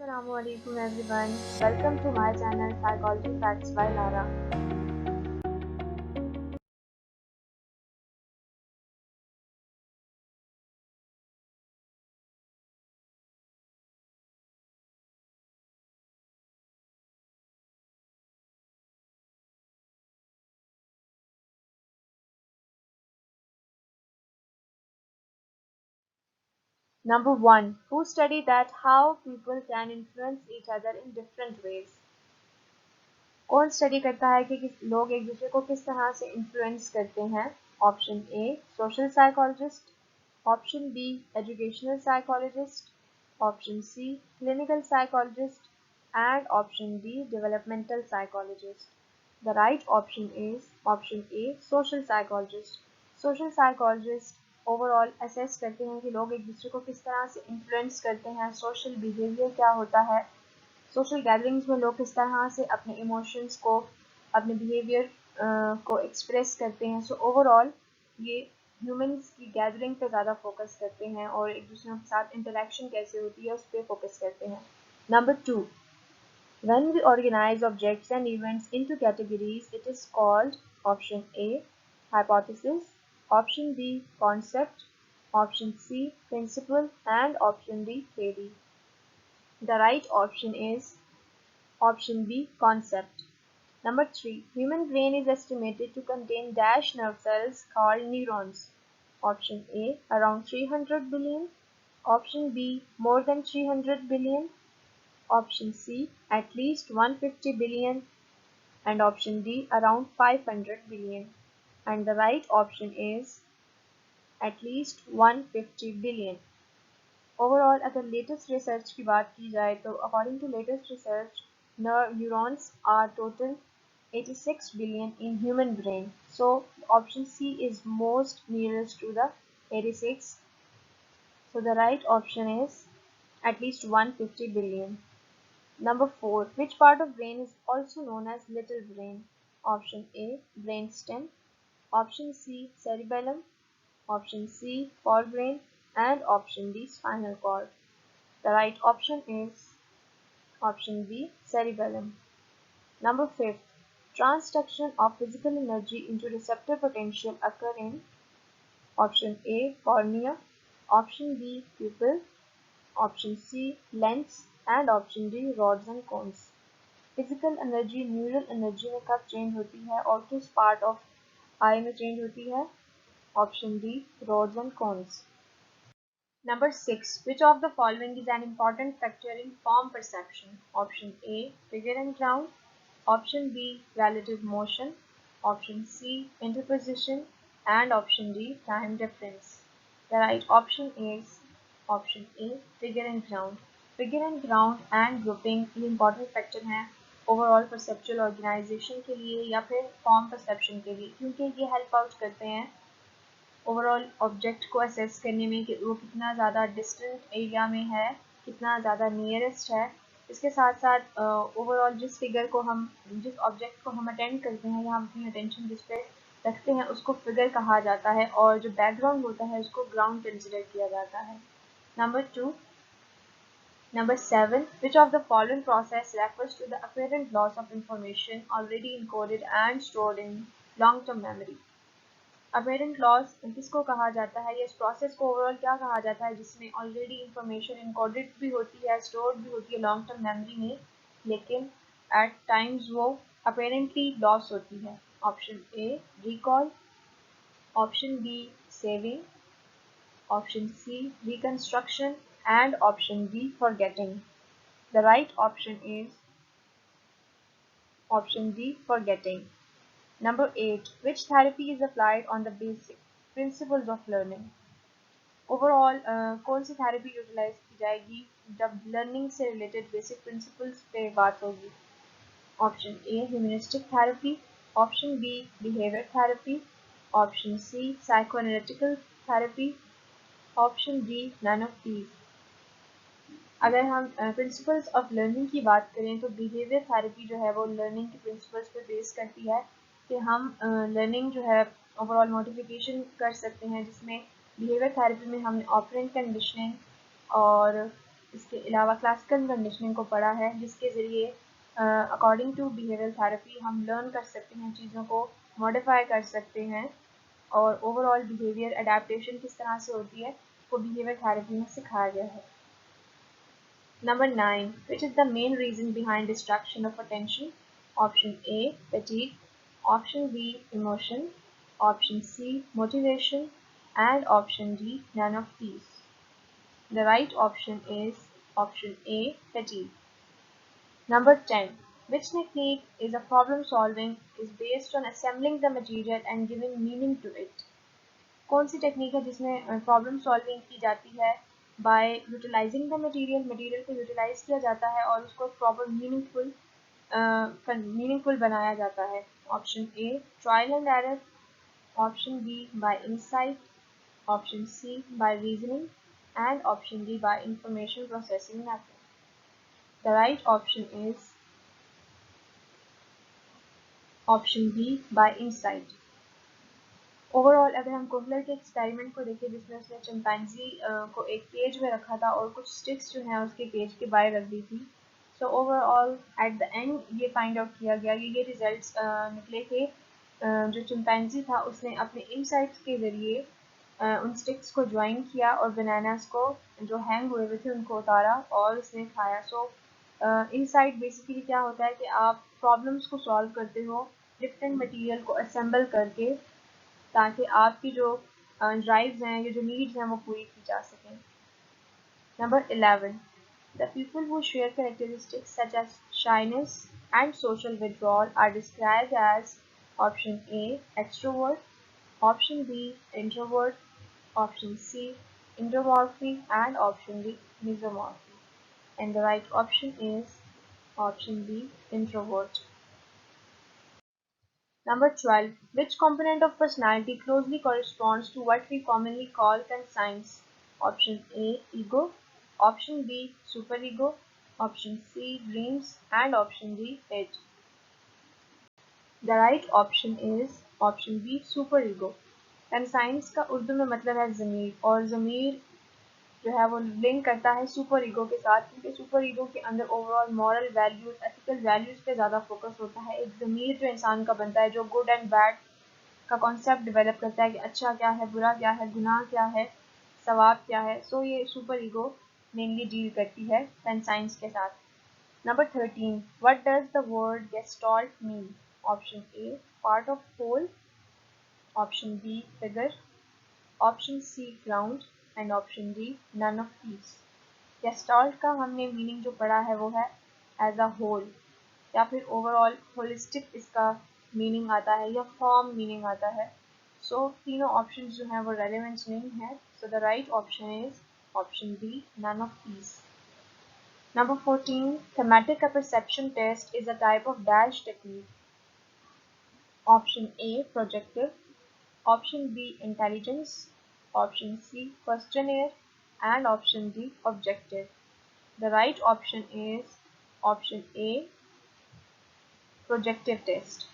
Assalamualaikum everyone. Welcome to my channel Psychology Facts by Lara. Number 1. Who studied that how people can influence each other in different ways? कौन study करता है कि लोग एक दूसरे को किस तरह से इन्फ्लुएंस करते हैं? Option A social psychologist, option B educational psychologist, option C clinical psychologist and option B developmental psychologist. The right option is option A social psychologist. Social psychologist overall assess करते हैं कि लोग एक दूसरे को किस तरह से इन्फ्लुएंस करते हैं, सोशल बिहेवियर क्या होता है, सोशल गैदरिंग्स में लोग किस तरह से अपने इमोशंस को, अपने बिहेवियर को एक्सप्रेस करते हैं. सो ओवरऑल ये ह्यूमंस की गैदरिंग पे ज़्यादा फोकस करते हैं और एक दूसरे के साथ इंटरेक्शन कैसे होती है उस पर फोकस करते हैं. Number 2. When we organize objects and events into categories, it is called option A hypothesis, option B concept, option C principle, and option D theory. The right option is option B concept. Number 3. Human brain is estimated to contain dash nerve cells called neurons. Option A around 300 billion, option B more than 300 billion, option C at least 150 billion, and option D around 500 billion. And the right option is at least 150 billion. Overall अगर latest research की बात की जाए तो according to latest research neurons are total 86 billion in human brain. So option C is most nearest to the 86. So the right option is at least 150 billion. Number 4. Which part of brain is also known as little brain? Option A brainstem, option C cerebellum, option C forebrain, and option D spinal cord. The right option is option B cerebellum. Number 5. Transduction of physical energy into receptor potential occur in option A cornea, option B pupil, option C lens, and option D rods and cones. Physical energy neural energy में कब change होती है और किस part of आई में change होती है? Option D rods and cones. Number 6. Which of the following is an important factor in form perception? Option A figure and ground, option B relative motion, option C interposition, and option D time difference. The right option is option A figure and ground. Figure and ground and grouping ये important factor हैं overall perceptual organisation के लिए या फिर form perception के लिए, क्योंकि ये हेल्प आउट करते हैं ओवरऑल ऑब्जेक्ट को असेस करने में कि वो कितना ज़्यादा डिस्टेंट एरिया में है, कितना ज़्यादा नियरेस्ट है. इसके साथ साथ ओवरऑल जिस ऑब्जेक्ट को हम अटेंड करते हैं या हम अपनी अटेंशन जिस पे रखते हैं उसको फिगर कहा जाता है और जो बैकग्राउंड होता है उसको ग्राउंड कंसिडर किया जाता है. Number 2. Number 7. Which of the following process refers to the apparent loss of information already encoded and stored in long-term memory? Apparent loss किसको कहा जाता है या इस प्रोसेस को ओवरऑल क्या कहा जाता है जिसमें ऑलरेडी इंफॉर्मेशन इनकोडेड भी होती है, स्टोर्ड भी होती है लॉन्ग टर्म मेमोरी में, लेकिन एट टाइम्स वो अपेरेंटली लॉस होती है? Option A recall, option B saving, option C reconstruction, and option D forgetting. The right option is option D forgetting. Number 8. Which therapy is applied on the basic principles of learning? Overall कौन सी therapy utilise की जाएगी जब learning से related basic principles पे बात होगी? Option A humanistic therapy, option B behaviour therapy, option C psychoanalytical therapy, option D none of these. अगर हम प्रिंसिपल्स ऑफ लर्निंग की बात करें तो बिहेवियर थेरेपी जो है वो लर्निंग के प्रिंसिपल्स पे बेस करती है कि हम लर्निंग जो है ओवरऑल मॉडिफिकेशन कर सकते हैं, जिसमें बिहेवियर थेरेपी में हमने ऑपरेंट कंडीशनिंग और इसके अलावा क्लासिकल कंडीशनिंग को पढ़ा है, जिसके ज़रिए अकॉर्डिंग टू बिहेवियरल थेरेपी हम लर्न कर सकते हैं, चीज़ों को मॉडिफाई कर सकते हैं और ओवरऑल बिहेवियर अडेप्टेशन किस तरह से होती है वो बिहेवियर थेरेपी में सिखाया गया है। Number 9. Which is the main reason behind distraction of attention? Option A, fatigue. Option B, emotion. Option C, motivation. And option D, none of these. The right option is option A, fatigue. Number 10. Which technique is a problem solving is based on assembling the material and giving meaning to it? कौन सी technique है जिसमें problem solving की जाती है by utilising the material को utilise किया जाता है और उसको प्रॉपर मीनिंगफुल बनाया जाता है। Option A trial and error, option B by insight, option C by reasoning and option D by information processing method. The right option is option B by insight. Overall अगर हम Kohler के experiment को देखें जिसमें उसने chimpanzee को एक cage में रखा था और कुछ स्टिक्स जो हैं उसके केज के बाहर रख दी थी, so overall at the end ये फाइंड आउट किया गया कि ये रिजल्ट्स निकले कि जो चिंपैंजी था उसने अपने इनसाइट्स के ज़रिए उन स्टिक्स को ज्वाइन किया और बनानास को जो हैंग हुए हुए थे उनको उतारा और उसने खाया। सो इनसाइट बेसिकली क्या होता है कि आप प्रॉब्लम्स को सॉल्व करते हो डिफरेंट मटेरियल को असेंबल करके, ताकि आपकी जो ड्राइव्स हैं या जो नीड्स हैं वो पूरी की जा सकें। Number 11. The people who share characteristics such as shyness and social withdrawal are described as option A extrovert, option B introvert, option C endomorphy and option D mesomorphy. And the right option is option B introvert. Number 12. Which component of personality closely corresponds to what we commonly call conscience? Option A, ego. Option B, superego. Option C, dreams. And option D, id. The right option is option B, superego. Conscience का उर्दू में मतलब है ज़मीर, और ज़मीर जो है वो link करता है सुपर ईगो के साथ, क्योंकि सुपर ईगो के अंदर overall moral values ethical values पे ज़्यादा फोकस होता है। एक ज़मीर जो इंसान का बनता है जो गुड एंड बैड का कॉन्सेप्ट डेवलप करता है कि अच्छा क्या है, बुरा क्या है, गुनाह क्या है, सवाब क्या है। सो ये सुपर ईगो मेनली डील करती है कंसाइंस के साथ। Number 13. What does the word gestalt mean? Option A part of whole, option B figure, option C ground and option D none of these. Gestalt का हमने मीनिंग जो पढ़ा है वो है एज अ होल, या फिर ओवरऑल होलिस्टिक इसका मीनिंग आता है या फॉर्म मीनिंग आता है। सो तीनों ऑप्शन जो हैं वो रेलिवेंट नहीं है। So the right option is option B none of these. Number 14. Thematic perception test is a type of dash technique. Option A projective, option B intelligence, option C questionnaire and option D objective. The right option is option A projective test.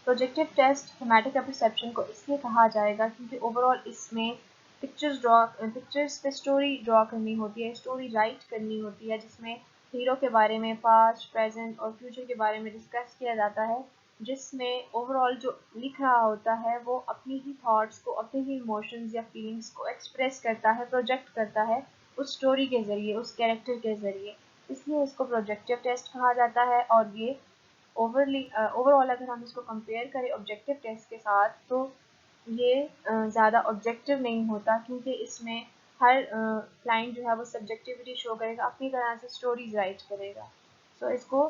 Projective test thematic perception को इसलिए कहा जाएगा क्योंकि overall इसमें pictures पे story draw करनी होती है, स्टोरी राइट करनी होती है, जिसमें हीरो के बारे में पास्ट प्रेजेंट और फ्यूचर के बारे में डिस्कस किया जाता है, जिसमें ओवरऑल जो लिख रहा होता है वो अपनी ही थॉट्स को, अपने ही इमोशंस या फीलिंग्स को एक्सप्रेस करता है, प्रोजेक्ट करता है उस स्टोरी के ज़रिए, उस कैरेक्टर के ज़रिए। इसलिए इसको प्रोजेक्टिव टेस्ट कहा जाता है। और ये ओवरऑल अगर हम इसको कंपेयर करें ऑब्जेक्टिव टेस्ट के साथ, तो ये ज़्यादा ऑब्जेक्टिव नहीं होता, क्योंकि इसमें हर क्लाइंट जो है वो सब्जेक्टिविटी शो करेगा, अपनी तरह से स्टोरीज राइट करेगा। सो इसको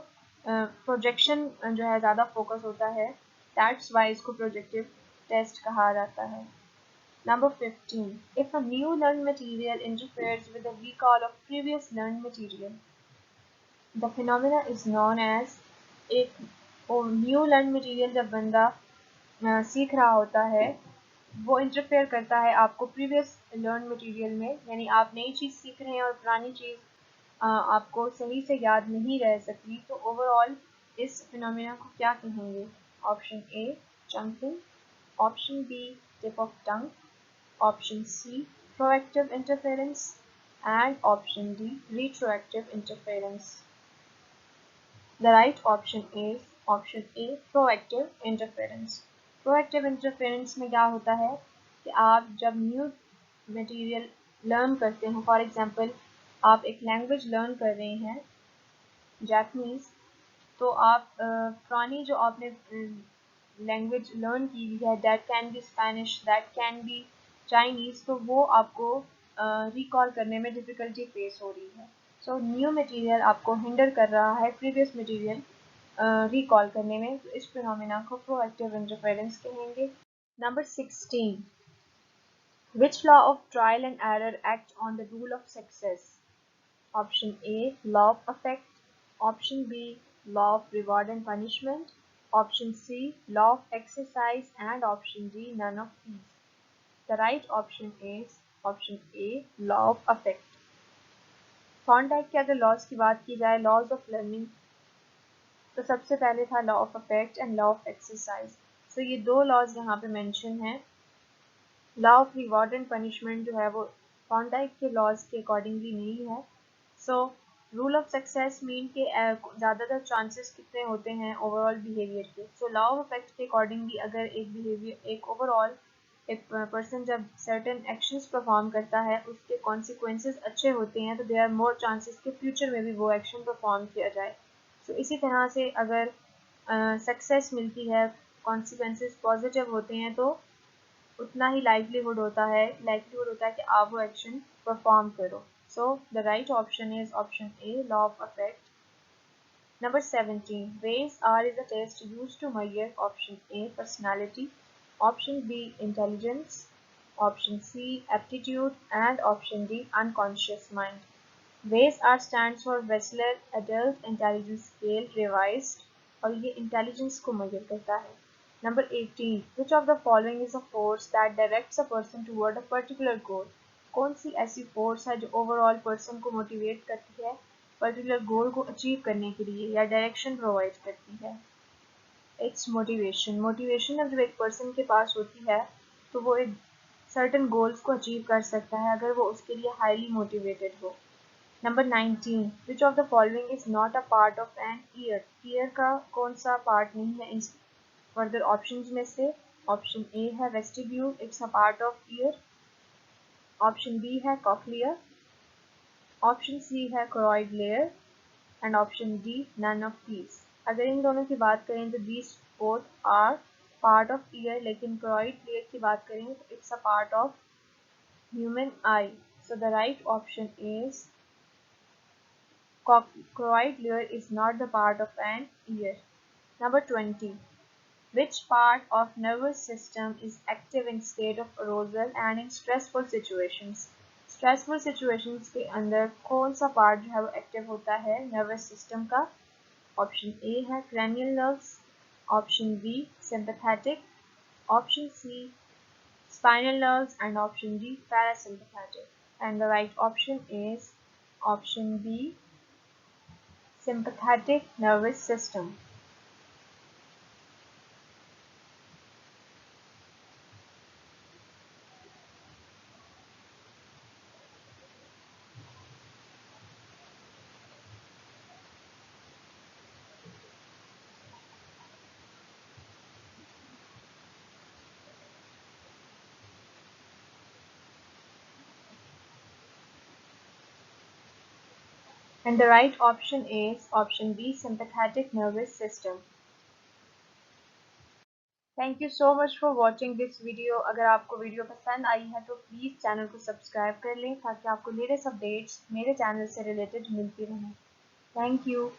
प्रोजेक्शन जो है ज़्यादा फोकस होता है, दैट्स वाई इसको प्रोजेक्टिव टेस्ट कहा जाता है। Number 15. If a new learned material interferes with the recall of previous learned material, the phenomena is known as, एक न्यू लर्न मटेरियल जब बंदा सीख रहा होता है वो इंटरफेयर करता है आपको प्रीवियस लर्न मटेरियल में, यानी आप नई चीज़ सीख रहे हैं और पुरानी चीज़ आपको सही से याद नहीं रह सकती, तो ओवरऑल इस फिनोमिना को क्या कहेंगे? Option A chunking, option B tip of tongue, option C proactive interference, and option D, retroactive interference. The right option is option A, proactive interference. Proactive interference में क्या होता है कि आप जब न्यू मटेरियल लर्न करते हैं, फॉर एग्जांपल आप एक लैंग्वेज लर्न कर रहे हैं जापानीज, तो आप पुरानी जो आपने लैंग्वेज लर्न की हुई है, that can be Spanish, that can be Chinese, तो वो आपको रिकॉल करने में डिफ़िकल्टी फेस हो रही है। सो न्यू मटेरियल आपको हिंडर कर रहा है प्रीवियस मटेरियल रिकॉल करने में, तो इस फिनोमेना को प्रोएक्टिव इंटरफेरेंस कहेंगे। Number 16, which law of trial and error act on the rule of success? Option A, law of effect. Option B, law of reward and punishment. Option C, law of exercise. And option D, none of these. The right option is option A, law of effect. Thorndike के अगर laws की बात की जाए, laws of learning, तो सबसे पहले था law of effect and law of exercise. So ये दो लॉज यहाँ पे मेंशन हैं। Law of reward and punishment जो है वो थॉर्नडाइक के लॉज के अकॉर्डिंगली नहीं है। So rule of success mean के ज़्यादातर चांसेस कितने होते हैं ओवरऑल बिहेवियर के। सो लॉ ऑफ इफेक्ट के अकॉर्डिंगली अगर एक बिहेवियर, एक ओवरऑल एक पर्सन जब सर्टेन एक्शंस परफॉर्म करता है, उसके कॉन्सिक्वेंसेस अच्छे होते हैं, तो देयर आर मोर चांसेस कि फ्यूचर में भी वो एक्शन परफॉर्म किया जाए। सो इसी तरह से अगर सक्सेस मिलती है, कॉन्सिक्वेंसेस पॉजिटिव होते हैं, तो उतना ही लाइवलीहुड होता है कि आप वो एक्शन परफॉर्म करो। सो the right option is option A, law of affect. Number 17, race R is a test used to measure option A, personality, option B, intelligence, option C, aptitude, and option D, unconscious mind. WAIS R stands for Wechsler Adult Intelligence Scale Revised, और ये intelligence को major करता है। Number 18, which of the following is a force that directs a person toward a particular goal? कौन सी ऐसी force है जो overall person को मोटिवेट करती है पर्टिकुलर गोल को अचीव करने के लिए, या डायरेक्शन प्रोवाइड करती है? It's motivation. मोटिवेशन जब एक पर्सन के पास होती है, तो वो एक सर्टेन गोल्स को अचीव कर सकता है अगर वो उसके लिए हाईली मोटिवेटेड हो। Number 19, which of the following is not a part of an ear? Ear का कौन सा पार्ट नहीं है इन फर्दर ऑप्शंस में से? ऑप्शन ए है vestibule, it's a part of ear. Option B है कॉक्लियर, ऑप्शन सी है choroid layer, and option D none of these. अगर इन दोनों की बात करें तो these both are part of ear, लेकिन कॉरॉइड लेयर की बात करें तो it's a part of human eye. So the right option is choroid layer is not the part of an ear. Number 20. Which part of nervous system is active in state of arousal and in stressful situations? Stressful situations के अंदर कौन सा part जो है वो active होता है nervous system का? Option A है cranial nerves, option B sympathetic, option C spinal nerves, and option D parasympathetic. And the right option is option B, sympathetic nervous system. And the right option is option B, sympathetic nervous system. Thank you so much for watching this video. अगर आपको video पसंद आई है तो please channel को subscribe कर लें ताकि आपको लेटेस्ट अपडेट्स मेरे चैनल से रिलेटेड मिलती रहें। Thank you.